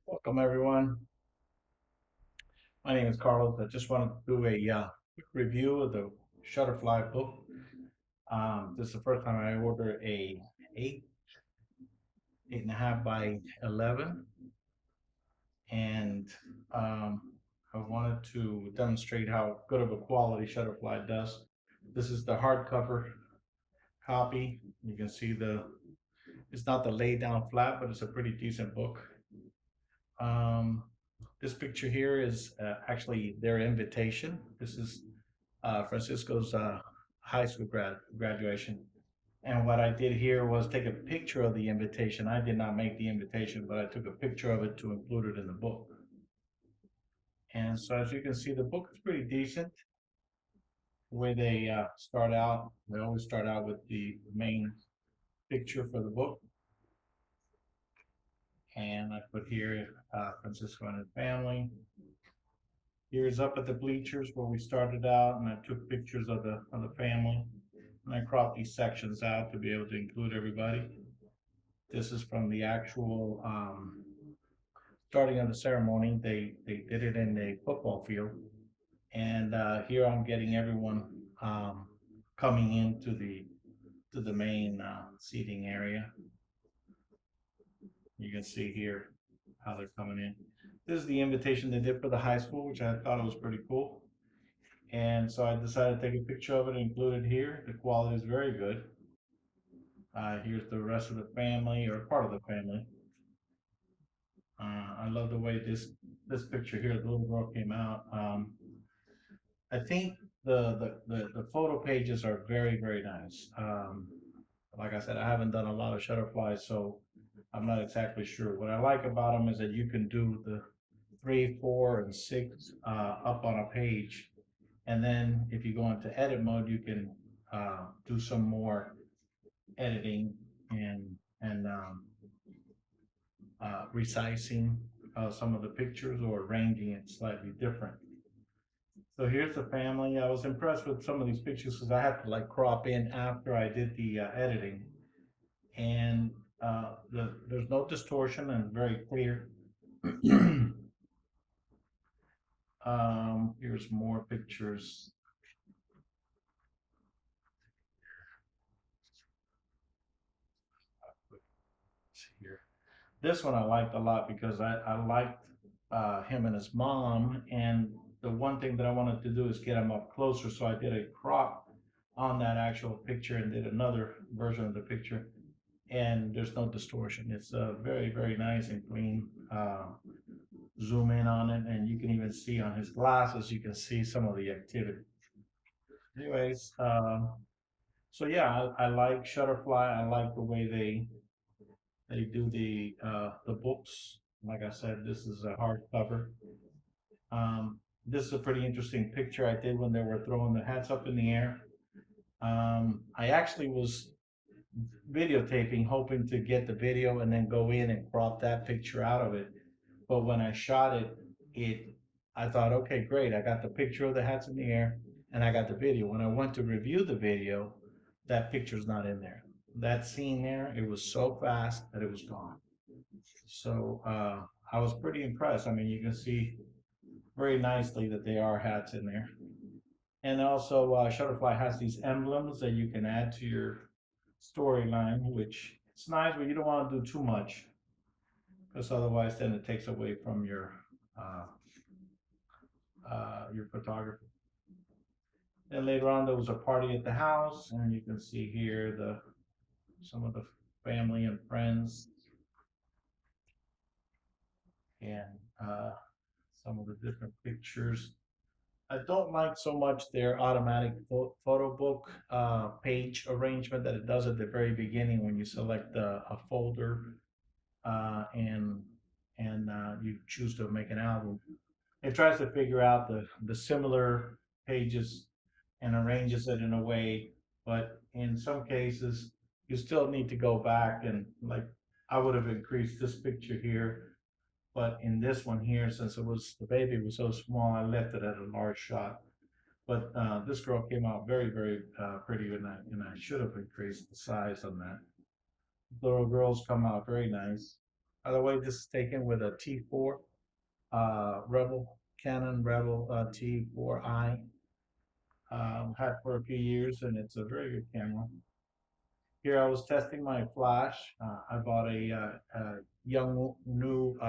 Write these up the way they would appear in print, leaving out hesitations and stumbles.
Welcome, everyone. My name is Carlos. I just wanted to do a quick review of the Shutterfly book. This is the first time I ordered a 8.5 by 11, and um, I wanted to demonstrate how good of a quality Shutterfly does. This is the hardcover copy. You can see it's not the laid down flat, but it's a pretty decent book. Um, this picture here is actually their invitation. This is Francisco's high school graduation. And what I did here was take a picture of the invitation. I did not make the invitation, but I took a picture of it to include it in the book. And so as you can see, the book is pretty decent. The way they start out, they always start out with the main picture for the book. And I put here Francisco and his family. Here's up at the bleachers where we started out, and I took pictures of the family. And I cropped these sections out to be able to include everybody. This is from the actual starting of the ceremony. They did it in a football field, and here I'm getting everyone coming into the main seating area. You can see here how they're coming in. This is the invitation they did for the high school, which I thought was pretty cool. And so I decided to take a picture of it and include it here. The quality is very good. Here's the rest of the family, or part of the family. I love the way this picture here, the little girl came out. I think the photo pages are very nice. Like I said, I haven't done a lot of Shutterfly, so I'm not exactly sure. What I like about them is that you can do the 3, 4, and 6 up on a page, and then if you go into edit mode, you can do some more editing and resizing some of the pictures or arranging it slightly different. So here's the family. I was impressed with some of these pictures because I had to like crop in after I did the editing, and there's no distortion and very clear. Here's more pictures here. This one I liked a lot because I liked him and his mom. And the one thing that I wanted to do is get him up closer. So I did a crop on that actual picture and did another version of the picture. And there's no distortion. It's very nice and clean. Zoom in on it, and you can even see on his glasses, you can see some of the activity. Anyways, so yeah, I like Shutterfly. I like the way they do the books. Like I said, this is a hardcover. This is a pretty interesting picture I did when they were throwing the hats up in the air. I actually was videotaping, hoping to get the video and then go in and crop that picture out of it. But when I shot it, I thought, okay, great. I got the picture of the hats in the air and I got the video. When I went to review the video, that picture's not in there. That scene there, it was so fast that it was gone. So I was pretty impressed. I mean, you can see very nicely that they are hats in there. And also, Shutterfly has these emblems that you can add to your storyline, which it's nice, but you don't want to do too much because otherwise, then it takes away from uh, your photography. Then later on, there was a party at the house, and you can see here the some of the family and friends and some of the different pictures. I don't like so much their automatic photo book page arrangement that it does at the very beginning when you select a folder and you choose to make an album. It tries to figure out the similar pages and arranges it in a way, but in some cases, you still need to go back and like I would have increased this picture here, but in this one here, since it was the baby was so small, I left it at a large shot. But this girl came out very pretty, and I should have increased the size on that. Little girls come out very nice. By the way, this is taken with a T4 Rebel, Canon Rebel T4i. Had for a few years, and it's a very good camera. Here I was testing my flash. I bought a young new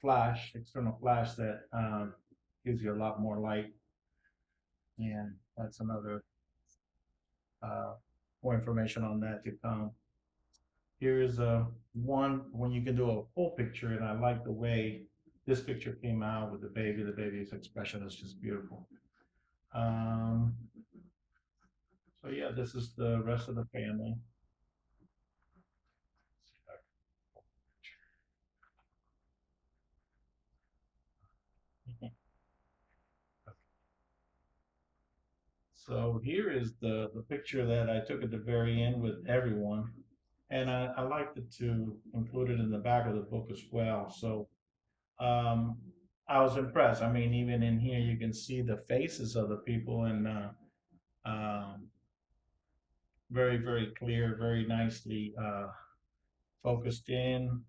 flash, external flash that gives you a lot more light, and that's another uh, more information on that to come. Here's a one when you can do a full picture, and I like the way this picture came out with the baby. The baby's expression is just beautiful. Um, so yeah, this is the rest of the family. So here is the picture that I took at the very end with everyone. And I liked it to include it in the back of the book as well. So um, I was impressed. I mean, even in here, you can see the faces of the people and um, very, very clear, very nicely focused in.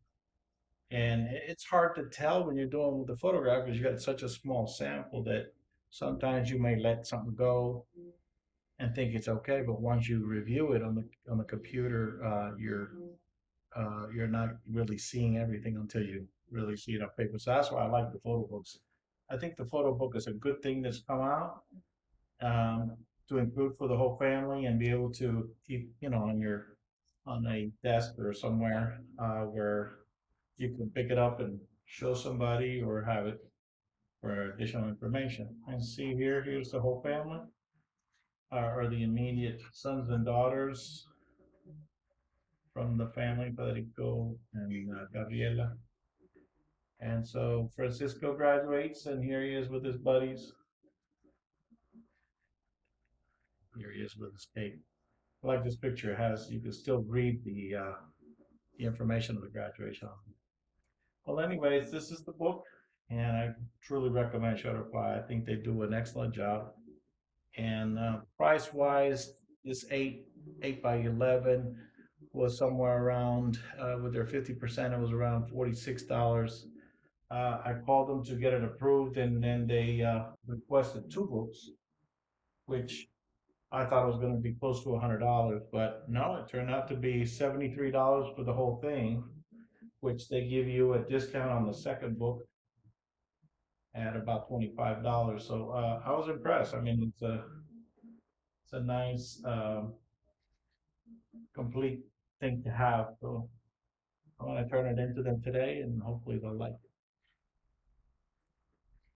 And it's hard to tell when you're doing with the photograph because you got such a small sample that sometimes you may let something go and think it's okay, but once you review it on the computer, you're not really seeing everything until you really see it on paper. So that's why I like the photo books. I think the photo book is a good thing that's come out um, to include for the whole family and be able to keep, on your on a desk or somewhere where you can pick it up and show somebody or have it for additional information. And see here, here's the whole family or the immediate sons and daughters from the family, Federico and Gabriela. And so Francisco graduates, and here he is with his buddies. Here he is with his cake. I like this picture. It has you can still read the information of the graduation. Well, anyways, this is the book, and I truly recommend Shutterfly. I think they do an excellent job. And price wise, this eight by 11 was somewhere around with their 50%. It was around $46. I called them to get it approved, and then they requested two books, which I thought was going to be close to $100, but no, it turned out to be $73 for the whole thing, which they give you a discount on the second book at about $25. So I was impressed. I mean, it's a nice complete thing to have. So I want to turn it into them today, and hopefully they'll like it.